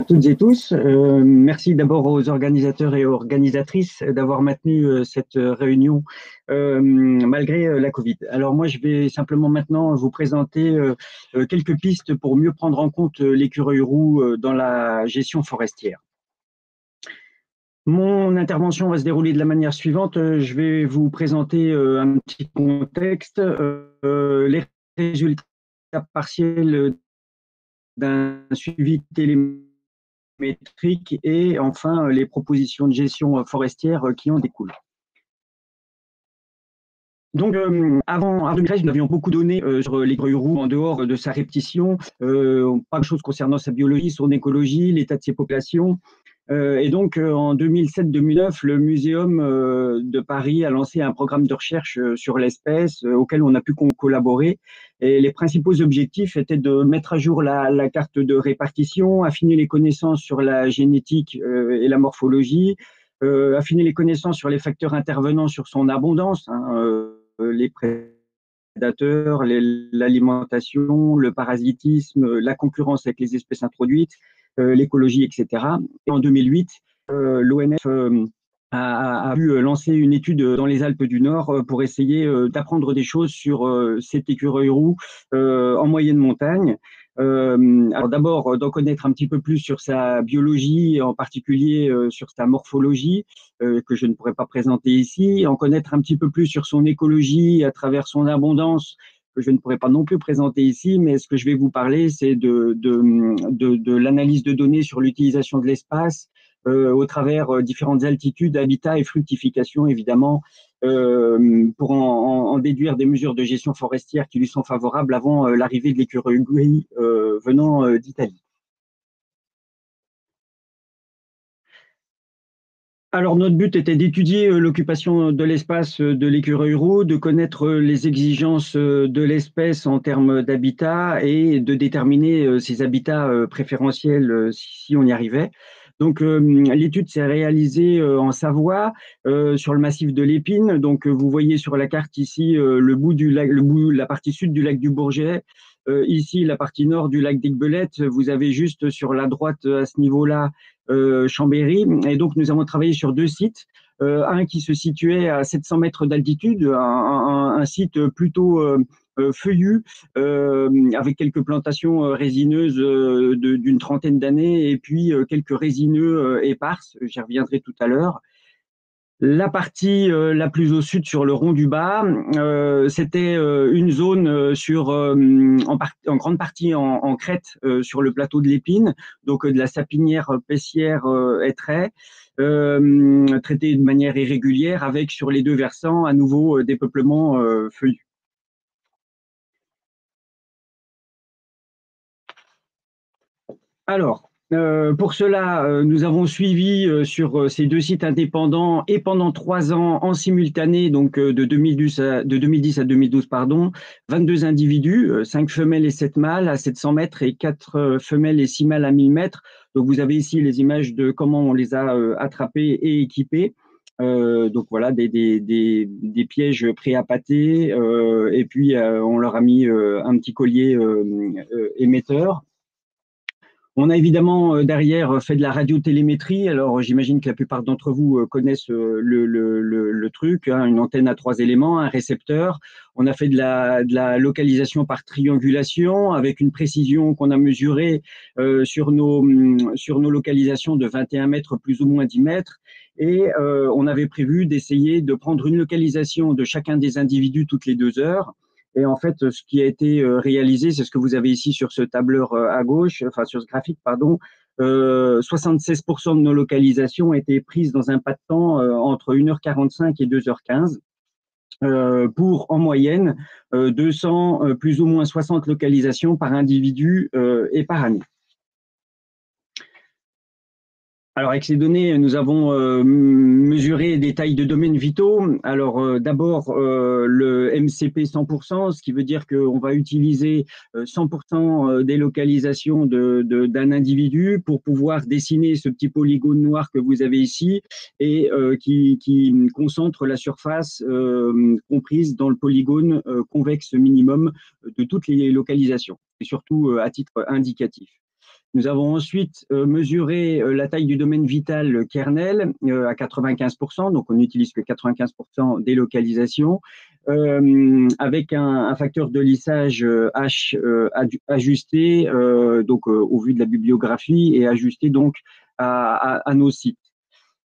Toutes et tous. Merci d'abord aux organisateurs et aux organisatrices d'avoir maintenu cette réunion malgré la Covid. Alors moi, je vais simplement maintenant vous présenter quelques pistes pour mieux prendre en compte l'écureuil roux dans la gestion forestière. Mon intervention va se dérouler de la manière suivante. Je vais vous présenter un petit contexte, les résultats partiels d'un suivi télémétrique et enfin les propositions de gestion forestière qui en découlent. Donc, avant 2013, nous avions beaucoup donné sur l'écureuil roux en dehors de sa répétition, pas de choses concernant sa biologie, son écologie, l'état de ses populations. Et donc, en 2007-2009, le Muséum de Paris a lancé un programme de recherche sur l'espèce auquel on a pu collaborer. Et les principaux objectifs étaient de mettre à jour la carte de répartition, affiner les connaissances sur la génétique et la morphologie, affiner les connaissances sur les facteurs intervenants sur son abondance, les prédateurs, l'alimentation, le parasitisme, la concurrence avec les espèces introduites, l'écologie, etc. Et en 2008, l'ONF a pu lancer une étude dans les Alpes du Nord pour essayer d'apprendre des choses sur cet écureuil roux en moyenne montagne. Alors d'abord, d'en connaître un petit peu plus sur sa biologie, en particulier sur sa morphologie, que je ne pourrais pas présenter ici, en connaître un petit peu plus sur son écologie à travers son abondance, que je ne pourrais pas non plus présenter ici, mais ce que je vais vous parler, c'est de l'analyse de données sur l'utilisation de l'espace au travers différentes altitudes, habitats et fructification, évidemment, pour en déduire des mesures de gestion forestière qui lui sont favorables avant l'arrivée de l'écureuil gris venant d'Italie. Alors, notre but était d'étudier l'occupation de l'espace de l'écureuil roux, de connaître les exigences de l'espèce en termes d'habitat et de déterminer ses habitats préférentiels si on y arrivait. Donc, l'étude s'est réalisée en Savoie, sur le massif de l'Épine. Donc, vous voyez sur la carte ici le bout du lac, la partie sud du lac du Bourget. Ici, la partie nord du lac d'Aiguebelette. Vous avez juste sur la droite à ce niveau-là Chambéry. Et donc, nous avons travaillé sur deux sites. Un qui se situait à 700 mètres d'altitude, un site plutôt feuillu, avec quelques plantations résineuses d'une trentaine d'années et puis quelques résineux éparses, j'y reviendrai tout à l'heure. La partie la plus au sud sur le rond du bas, c'était une zone en grande partie en crête sur le plateau de l'Épine, donc de la sapinière paissière hêtraie, traitée de manière irrégulière avec sur les deux versants à nouveau des peuplements feuillus. Alors, pour cela, nous avons suivi sur ces deux sites indépendants et pendant 3 ans en simultané, donc de 2010 à 2012, pardon, 22 individus, 5 femelles et 7 mâles à 700 mètres et 4 femelles et 6 mâles à 1000 mètres. Donc, vous avez ici les images de comment on les a attrapés et équipés. Donc voilà, des pièges pré-appâtés et puis on leur a mis un petit collier émetteur. On a évidemment derrière fait de la radiotélémétrie. Alors j'imagine que la plupart d'entre vous connaissent le truc, hein, une antenne à 3 éléments, un récepteur. On a fait de la localisation par triangulation avec une précision qu'on a mesurée sur nos localisations de 21 mètres plus ou moins 10 mètres. Et on avait prévu d'essayer de prendre une localisation de chacun des individus toutes les 2 heures. Et en fait, ce qui a été réalisé, c'est ce que vous avez ici sur ce tableur à gauche, enfin sur ce graphique, pardon. 76% de nos localisations étaient prises dans un pas de temps entre 1h45 et 2h15. Pour en moyenne 200 plus ou moins 60 localisations par individu et par année. Alors, avec ces données, nous avons mesuré des tailles de domaines vitaux. Alors, d'abord, le MCP 100%, ce qui veut dire qu'on va utiliser 100% des localisations d'un individu pour pouvoir dessiner ce petit polygone noir que vous avez ici et qui concentre la surface comprise dans le polygone convexe minimum de toutes les localisations, et surtout à titre indicatif. Nous avons ensuite mesuré la taille du domaine vital kernel à 95%, donc on n'utilise que 95% des localisations, avec un facteur de lissage H ajusté donc au vu de la bibliographie et ajusté donc à nos sites.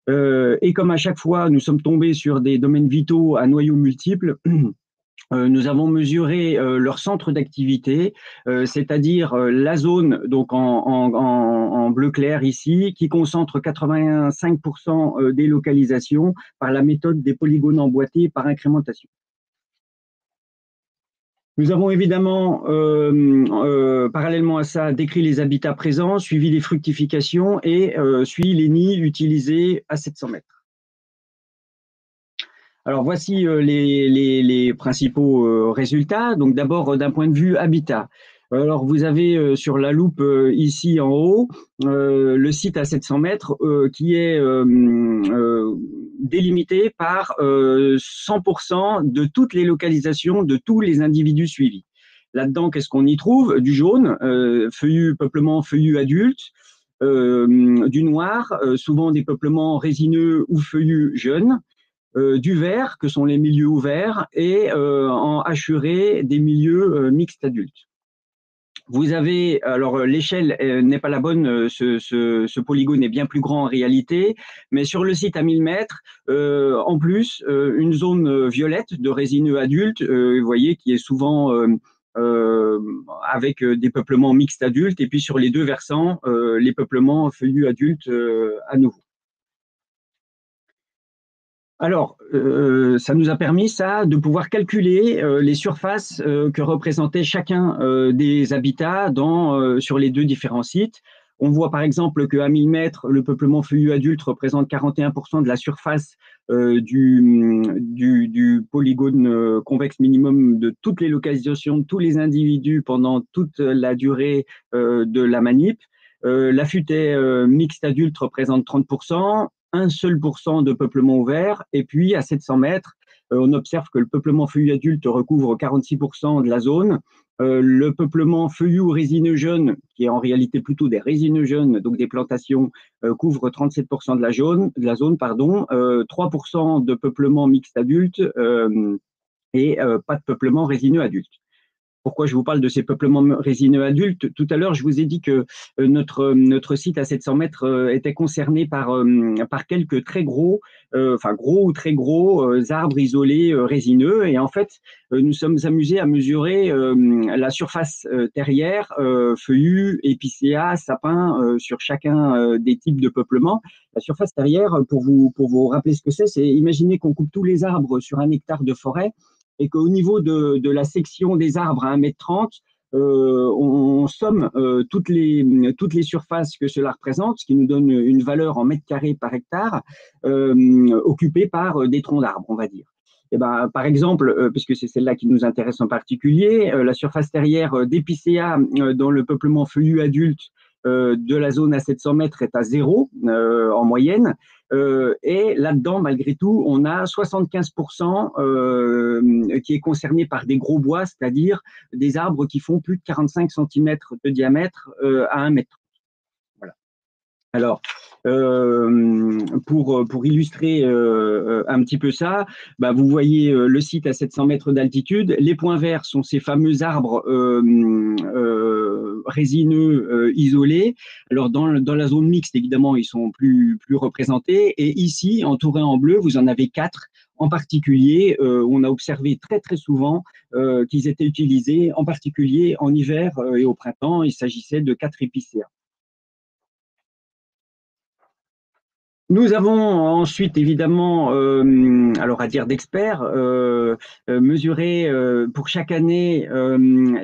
Et comme à chaque fois, nous sommes tombés sur des domaines vitaux à noyaux multiples, nous avons mesuré leur centre d'activité, c'est-à-dire la zone donc en bleu clair ici, qui concentre 85% des localisations par la méthode des polygones emboîtés par incrémentation. Nous avons évidemment, parallèlement à ça, décrit les habitats présents, suivi les fructifications et suivi les nids utilisés à 700 mètres. Alors voici les principaux résultats. Donc d'abord d'un point de vue habitat. Alors vous avez sur la loupe ici en haut le site à 700 mètres qui est délimité par 100% de toutes les localisations de tous les individus suivis. Là-dedans, qu'est-ce qu'on y trouve? Du jaune, peuplement feuillu adulte, du noir, souvent des peuplements résineux ou feuillus jeunes, du vert, que sont les milieux ouverts, et en hachuré, des milieux mixtes adultes. Vous avez, alors l'échelle n'est pas la bonne, ce polygone est bien plus grand en réalité, mais sur le site à 1000 mètres, en plus, une zone violette de résineux adultes, vous voyez, qui est souvent avec des peuplements mixtes adultes, et puis sur les deux versants, les peuplements feuillus adultes à nouveau. Alors, ça nous a permis, ça, de pouvoir calculer les surfaces que représentait chacun des habitats sur les deux différents sites. On voit par exemple qu'à 1000 mètres, le peuplement feuillu adulte représente 41% de la surface du polygone convexe minimum de toutes les localisations, de tous les individus pendant toute la durée de la manip. L'affûté mixte adulte représente 30%, un seul % de peuplement ouvert, et puis à 700 mètres, on observe que le peuplement feuillu adulte recouvre 46% de la zone. Le peuplement feuillu ou résineux jeune, qui est en réalité plutôt des résineux jeunes, donc des plantations, couvre 37% de la zone, 3% de peuplement mixte adulte et pas de peuplement résineux adulte. Pourquoi je vous parle de ces peuplements résineux adultes? Tout à l'heure, je vous ai dit que notre site à 700 mètres était concerné par quelques très gros, enfin gros ou très gros arbres isolés résineux. Et en fait, nous sommes amusés à mesurer la surface terrière, feuillus, épicéas, sapins, sur chacun des types de peuplements. La surface terrière, pour vous rappeler ce que c'est imaginer qu'on coupe tous les arbres sur un hectare de forêt, et qu'au niveau de la section des arbres à 1,30 m, on somme toutes les surfaces que cela représente, ce qui nous donne une valeur en mètres carrés par hectare, occupées par des troncs d'arbres, on va dire. Et ben, par exemple, puisque c'est celle-là qui nous intéresse en particulier, la surface terrière d'épicéa dans le peuplement feuillu adulte de la zone à 700 mètres est à 0 en moyenne. Et là-dedans, malgré tout, on a 75% qui est concerné par des gros bois, c'est-à-dire des arbres qui font plus de 45 cm de diamètre à 1 mètre. Voilà. Alors, pour illustrer un petit peu ça, bah, vous voyez le site à 700 mètres d'altitude. Les points verts sont ces fameux arbres résineux isolés. Alors, dans la zone mixte, évidemment, ils sont plus représentés. Et ici, entourés en bleu, vous en avez 4 en particulier. On a observé très, très souvent qu'ils étaient utilisés, en particulier en hiver et au printemps. Il s'agissait de 4 épicéas. Nous avons ensuite, évidemment, alors à dire d'experts, mesuré pour chaque année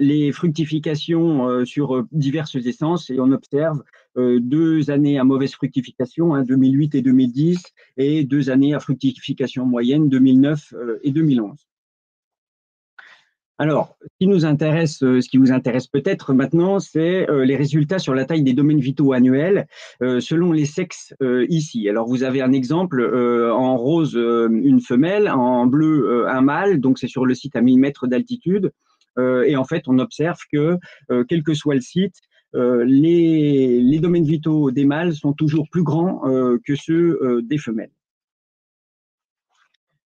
les fructifications sur diverses essences, et on observe 2 années à mauvaise fructification, 2008 et 2010, et 2 années à fructification moyenne, 2009 et 2011. Alors, ce qui vous intéresse peut-être maintenant, c'est les résultats sur la taille des domaines vitaux annuels selon les sexes ici. Alors, vous avez un exemple en rose, une femelle, en bleu, un mâle, donc c'est sur le site à 1000 mètres d'altitude. Et en fait, on observe que, quel que soit le site, les domaines vitaux des mâles sont toujours plus grands que ceux des femelles.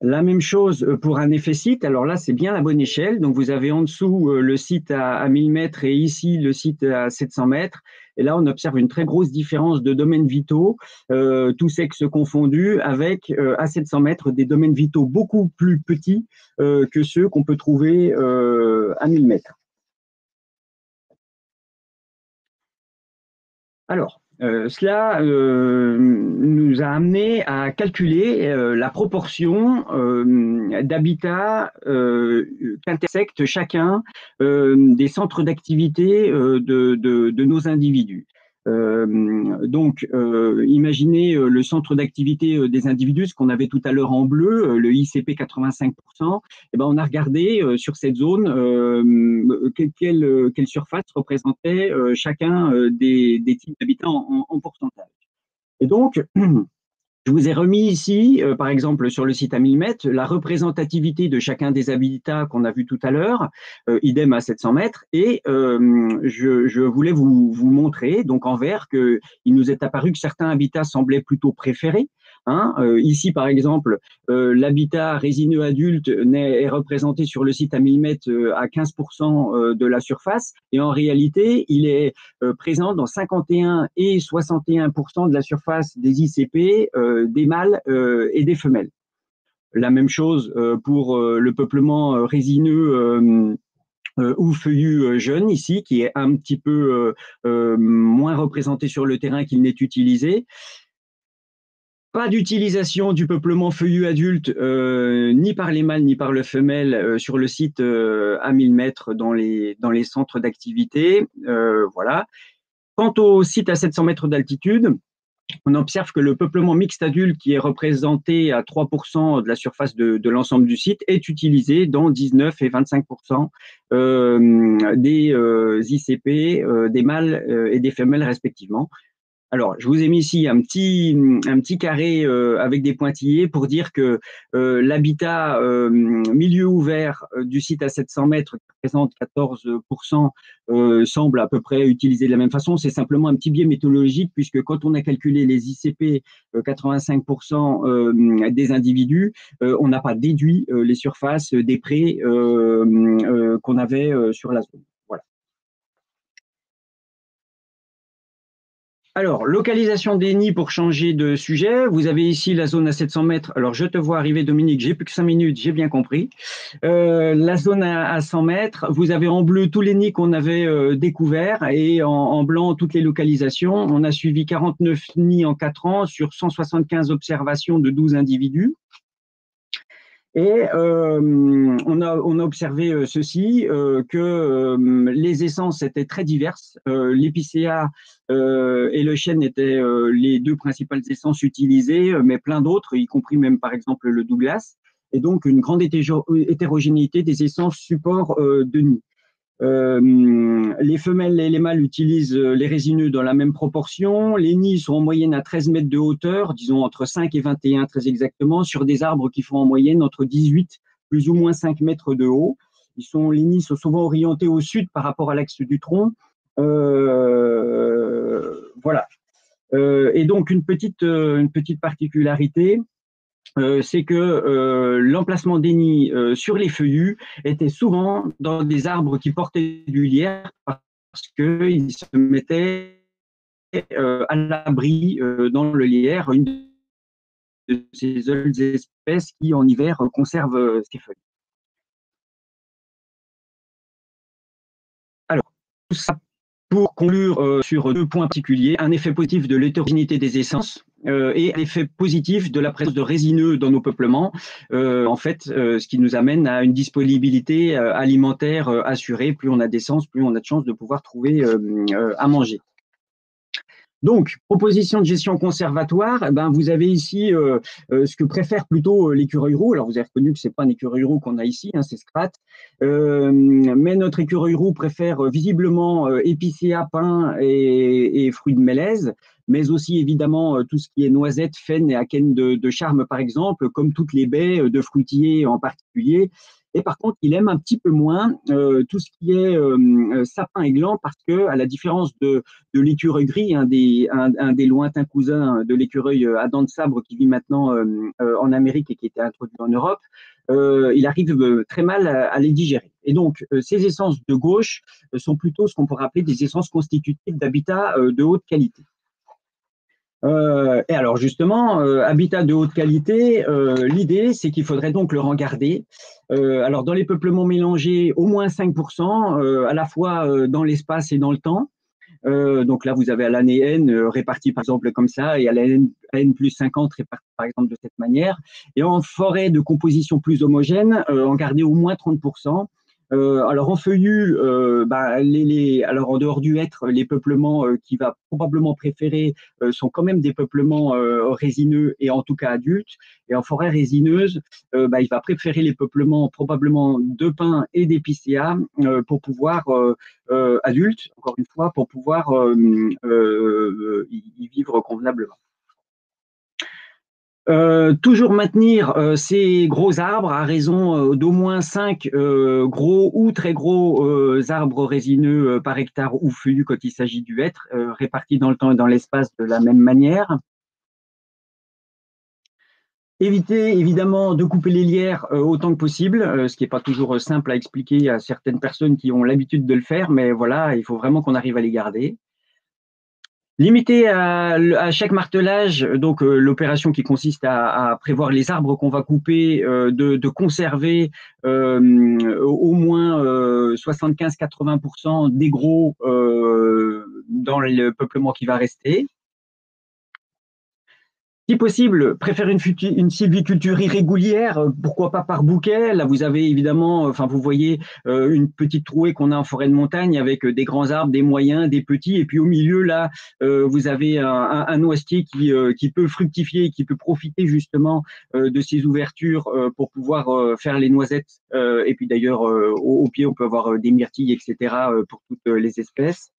La même chose pour un effet site. Alors là, c'est bien la bonne échelle. Donc, vous avez en dessous le site à 1000 mètres et ici le site à 700 mètres. Et là, on observe une très grosse différence de domaines vitaux, tous sexes confondus, avec à 700 mètres des domaines vitaux beaucoup plus petits que ceux qu'on peut trouver à 1000 mètres. Alors, cela nous a amené à calculer la proportion d'habitats qu'intersectent chacun des centres d'activité de nos individus. Donc, imaginez le centre d'activité des individus, ce qu'on avait tout à l'heure en bleu, le ICP 85%. Eh ben, on a regardé sur cette zone quelle surface représentait chacun des types d'habitats en pourcentage. Et donc, je vous ai remis ici, par exemple, sur le site à 1000 mètres, la représentativité de chacun des habitats qu'on a vu tout à l'heure, idem à 700 mètres, et je voulais vous montrer, donc en vert, qu'il nous est apparu que certains habitats semblaient plutôt préférés. Hein. Ici, par exemple, l'habitat résineux adulte est représenté sur le site à 1000 mètres à 15% de la surface, et en réalité, il est présent dans 51 et 61% de la surface des ICP, des mâles et des femelles. La même chose pour le peuplement résineux ou feuillu jeune ici, qui est un petit peu moins représenté sur le terrain qu'il n'est utilisé. Pas d'utilisation du peuplement feuillu adulte, ni par les mâles ni par le femelle sur le site à 1000 mètres dans les centres d'activité. Voilà. Quant au site à 700 mètres d'altitude, on observe que le peuplement mixte adulte, qui est représenté à 3% de la surface de l'ensemble du site, est utilisé dans 19 et 25% des ICP, des mâles et des femelles respectivement. Alors, je vous ai mis ici un petit carré avec des pointillés pour dire que l'habitat milieu ouvert du site à 700 mètres, qui représente 14%, semble à peu près utilisé de la même façon. C'est simplement un petit biais méthodologique, puisque quand on a calculé les ICP 85% des individus, on n'a pas déduit les surfaces des prés qu'on avait sur la zone. Voilà. Alors, localisation des nids pour changer de sujet. Vous avez ici la zone à 700 mètres. Alors, je te vois arriver, Dominique, j'ai plus que 5 minutes, j'ai bien compris. La zone à 100 mètres, vous avez en bleu tous les nids qu'on avait découverts et en blanc toutes les localisations. On a suivi 49 nids en 4 ans sur 175 observations de 12 individus. Et on a observé ceci, que les essences étaient très diverses. L'épicéa et le chêne étaient les deux principales essences utilisées, mais plein d'autres, y compris même par exemple le Douglas, et donc une grande hétérogénéité des essences supports de nid. Les femelles et les mâles utilisent les résineux dans la même proportion. Les nids sont en moyenne à 13 mètres de hauteur, disons entre 5 et 21 très exactement, sur des arbres qui font en moyenne entre 18 plus ou moins 5 mètres de haut. Les nids sont souvent orientés au sud par rapport à l'axe du tronc. Voilà. Et donc une petite particularité, c'est que l'emplacement des nids sur les feuillus était souvent dans des arbres qui portaient du lierre, parce qu'ils se mettaient à l'abri dans le lierre, une de ces seules espèces qui en hiver conservent ces feuilles. Alors, tout ça pour conclure sur 2 points particuliers, un effet positif de l'hétérogénéité des essences et un effet positif de la présence de résineux dans nos peuplements, en fait, ce qui nous amène à une disponibilité alimentaire assurée. Plus on a d'essence, plus on a de chances de pouvoir trouver à manger. Donc, proposition de gestion conservatoire, ben, vous avez ici ce que préfère plutôt l'écureuil roux. Alors, vous avez reconnu que ce n'est pas un écureuil roux qu'on a ici, hein, c'est Scrat. Mais notre écureuil roux préfère visiblement épicéa, pin et fruits de mélèze, mais aussi évidemment tout ce qui est noisettes, faine et akène de charme, par exemple, comme toutes les baies de fruitiers en particulier. Et par contre, il aime un petit peu moins tout ce qui est sapin et gland parce que, à la différence de l'écureuil gris, un des lointains cousins de l'écureuil à dents de sabre qui vit maintenant en Amérique et qui était introduit en Europe, il arrive très mal à les digérer. Et donc, ces essences de gauche sont plutôt ce qu'on pourrait appeler des essences constitutives d'habitat de haute qualité. Et alors justement, habitat de haute qualité, l'idée c'est qu'il faudrait donc le rengarder. Alors dans les peuplements mélangés, au moins 5%, à la fois dans l'espace et dans le temps. Donc là, vous avez à l'année N réparti par exemple comme ça, et à la N plus 50 réparti par exemple de cette manière. Et en forêt de composition plus homogène, en garder au moins 30%. Alors en feuillu, alors en dehors du hêtre, les peuplements qu'il va probablement préférer sont quand même des peuplements résineux et en tout cas adultes. Et en forêt résineuse, il va préférer les peuplements probablement de pins et d'épicéas pour pouvoir adultes, encore une fois, pour pouvoir y vivre convenablement. Toujours maintenir ces gros arbres à raison d'au moins 5 gros ou très gros arbres résineux par hectare ou feuillus quand il s'agit du hêtre, répartis dans le temps et dans l'espace de la même manière. Éviter évidemment de couper les lierres autant que possible, ce qui n'est pas toujours simple à expliquer à certaines personnes qui ont l'habitude de le faire, mais voilà, il faut vraiment qu'on arrive à les garder. Limiter à chaque martelage, donc l'opération qui consiste à prévoir les arbres qu'on va couper, de conserver au moins 75-80% des gros dans le peuplement qui va rester. Si possible, préfère une sylviculture irrégulière, pourquoi pas par bouquet. Là, vous avez évidemment, enfin, vous voyez une petite trouée qu'on a en forêt de montagne avec des grands arbres, des moyens, des petits, et puis au milieu, là, vous avez un noisetier qui peut fructifier, qui peut profiter justement de ces ouvertures pour pouvoir faire les noisettes. Et puis d'ailleurs, au pied, on peut avoir des myrtilles, etc., pour toutes les espèces.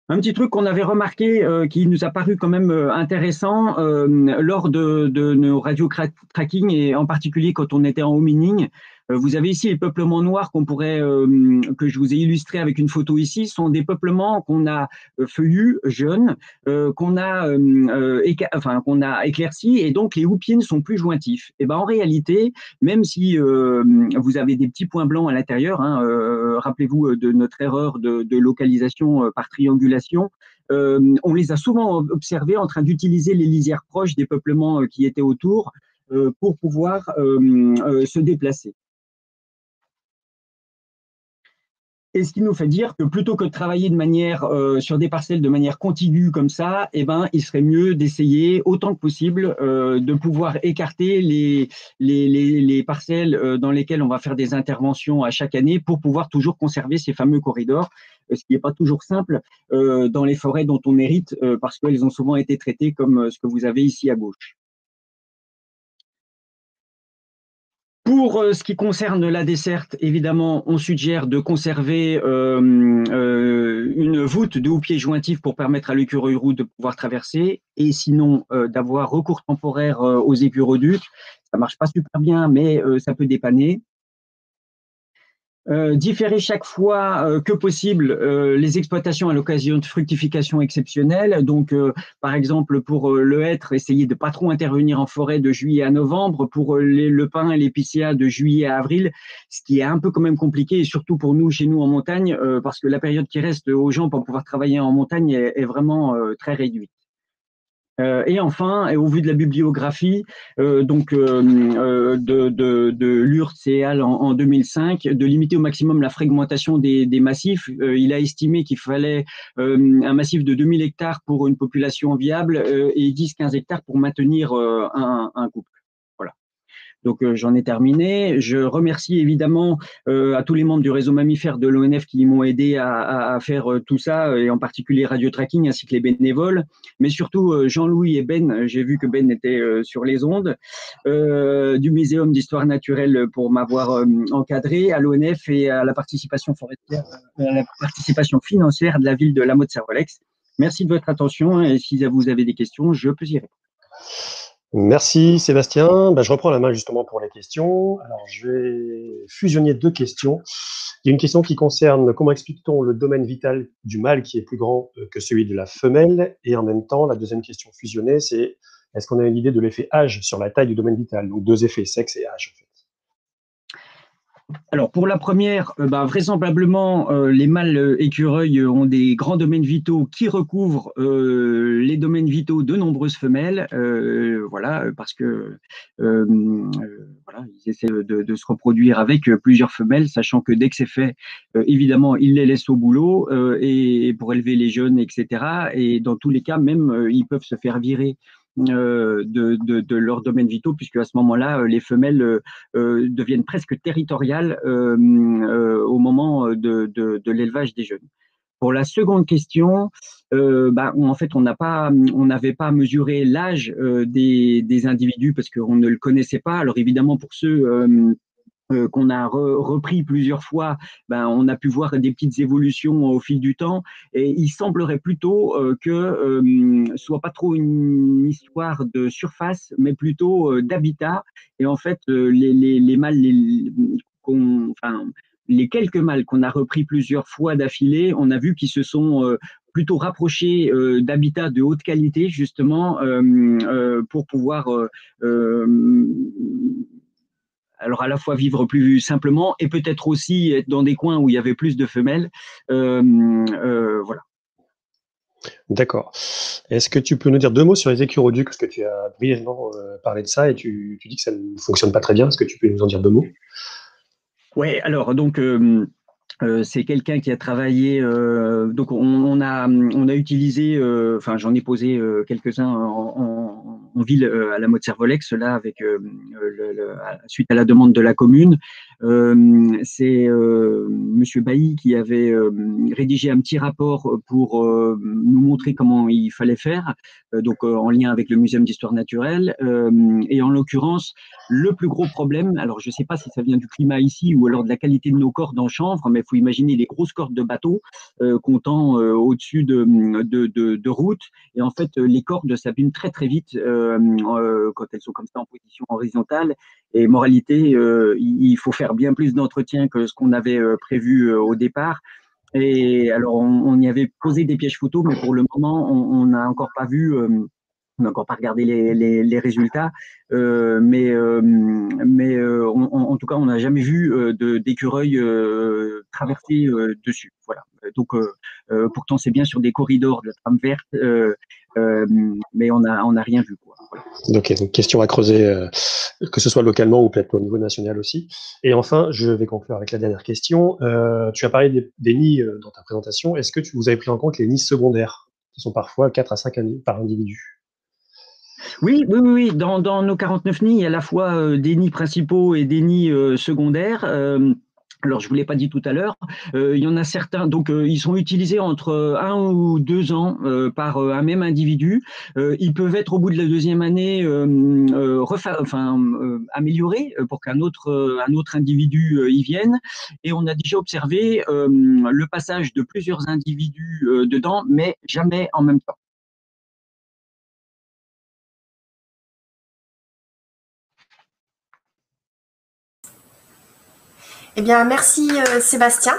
Un petit truc qu'on avait remarqué qui nous a paru quand même intéressant lors de nos radio tracking et en particulier quand on était en homining. Vous avez ici les peuplements noirs que je vous ai illustrés avec une photo ici, sont des peuplements qu'on a feuillus, jeunes, qu'on a éclaircis et donc les houppiers sont plus jointifs. Et ben en réalité, même si vous avez des petits points blancs à l'intérieur, hein, rappelez-vous de notre erreur de localisation par triangulation, on les a souvent observés en train d'utiliser les lisières proches des peuplements qui étaient autour pour pouvoir se déplacer. Et ce qui nous fait dire que plutôt que de travailler de manière sur des parcelles de manière contigue comme ça, eh ben, il serait mieux d'essayer autant que possible de pouvoir écarter les parcelles dans lesquelles on va faire des interventions à chaque année pour pouvoir toujours conserver ces fameux corridors, ce qui n'est pas toujours simple dans les forêts dont on hérite parce qu'elles ont souvent été traitées comme ce que vous avez ici à gauche. Pour ce qui concerne la desserte, évidemment, on suggère de conserver une voûte de houppier jointif pour permettre à l'écureuil roux de pouvoir traverser, et sinon d'avoir recours temporaire aux écuroducs. Ça marche pas super bien, mais ça peut dépanner. Différer chaque fois que possible les exploitations à l'occasion de fructification exceptionnelle. Donc, par exemple, pour le hêtre, essayer de pas trop intervenir en forêt de juillet à novembre. Pour le pin et l'épicéa, de juillet à avril, ce qui est un peu quand même compliqué, et surtout pour nous, chez nous en montagne, parce que la période qui reste aux gens pour pouvoir travailler en montagne est vraiment très réduite. Et enfin, et au vu de la bibliographie de Lurtz et al. En 2005, de limiter au maximum la fragmentation des massifs. Il a estimé qu'il fallait un massif de 2000 hectares pour une population viable et 10-15 hectares pour maintenir un couple. Voilà. Donc j'en ai terminé. Je remercie évidemment à tous les membres du réseau mammifère de l'ONF qui m'ont aidé à faire tout ça, et en particulier Radio Tracking ainsi que les bénévoles, mais surtout Jean-Louis et Ben, j'ai vu que Ben était sur les ondes, du Muséum d'histoire naturelle pour m'avoir encadré, à l'ONF et à la participation forestière, à la participation financière de la ville de La Motte-Servolex. Merci de votre attention et si vous avez des questions, je peux y répondre. Merci Sébastien. Je reprends la main justement pour les questions. Alors, je vais fusionner deux questions. Il y a une question qui concerne comment explique-t-on le domaine vital du mâle qui est plus grand que celui de la femelle? Et en même temps, la deuxième question fusionnée, c'est est-ce qu'on a une idée de l'effet âge sur la taille du domaine vital? Donc deux effets, sexe et âge en fait. Alors pour la première, vraisemblablement, les mâles écureuils ont des grands domaines vitaux qui recouvrent les domaines vitaux de nombreuses femelles, voilà, parce que voilà, ils essaient de se reproduire avec plusieurs femelles, sachant que dès que c'est fait, évidemment, ils les laissent au boulot et pour élever les jeunes, etc. Et dans tous les cas, même, ils peuvent se faire virer de leurs domaines vitaux, puisque à ce moment-là, les femelles deviennent presque territoriales au moment de l'élevage des jeunes. Pour la seconde question, en fait, on n'avait pas mesuré l'âge des individus parce qu'on ne le connaissait pas. Alors évidemment, pour ceux qu'on a repris plusieurs fois, on a pu voir des petites évolutions au fil du temps. Et il semblerait plutôt que soit pas trop une histoire de surface, mais plutôt d'habitat. Et en fait, les mâles, enfin, les quelques mâles qu'on a repris plusieurs fois d'affilée, on a vu qu'ils se sont plutôt rapprochés d'habitats de haute qualité, justement, pour pouvoir alors à la fois vivre plus simplement et peut-être aussi être dans des coins où il y avait plus de femelles. Voilà. D'accord. Est-ce que tu peux nous dire deux mots sur les écuroducs? Parce que tu as brièvement parlé de ça et tu dis que ça ne fonctionne pas très bien. Est-ce que tu peux nous en dire deux mots? Ouais, alors donc c'est quelqu'un qui a travaillé. Donc on a utilisé. Enfin, j'en ai posé quelques-uns en ville à la Motte-Servolex là avec suite à la demande de la commune. C'est Monsieur Bailly qui avait rédigé un petit rapport pour nous montrer comment il fallait faire. Donc en lien avec le Muséum d'histoire naturelle. Et en l'occurrence, le plus gros problème, alors je ne sais pas si ça vient du climat ici ou alors de la qualité de nos cordes en chanvre, mais il faut imaginer les grosses cordes de bateau comptant au-dessus de routes. Et en fait, les cordes s'abîment très très vite quand elles sont comme ça en position horizontale. Et moralité, il faut faire bien plus d'entretien que ce qu'on avait prévu au départ. Et alors, on y avait posé des pièges photos, mais pour le moment, on n'a encore pas vu on n'a encore pas regardé les résultats, en tout cas, on n'a jamais vu d'écureuil traverser dessus. Voilà. Donc, pourtant, c'est bien sur des corridors de la trame verte, euh, mais on n'a rien vu, quoi. Voilà. Ok, donc question à creuser, que ce soit localement ou peut-être au niveau national aussi. Et enfin, je vais conclure avec la dernière question. Tu as parlé des nids dans ta présentation. Est-ce que vous avez pris en compte les nids secondaires, qui sont parfois 4 à 5 par individu? Oui, oui, oui, oui. Dans nos 49 nids, il y a à la fois des nids principaux et des nids secondaires. Alors, je ne vous l'ai pas dit tout à l'heure, il y en a certains, donc ils sont utilisés entre 1 ou 2 ans par un même individu. Ils peuvent être au bout de la deuxième année améliorés pour un autre individu y vienne. Et on a déjà observé le passage de plusieurs individus dedans, mais jamais en même temps. Eh bien, merci Sébastien.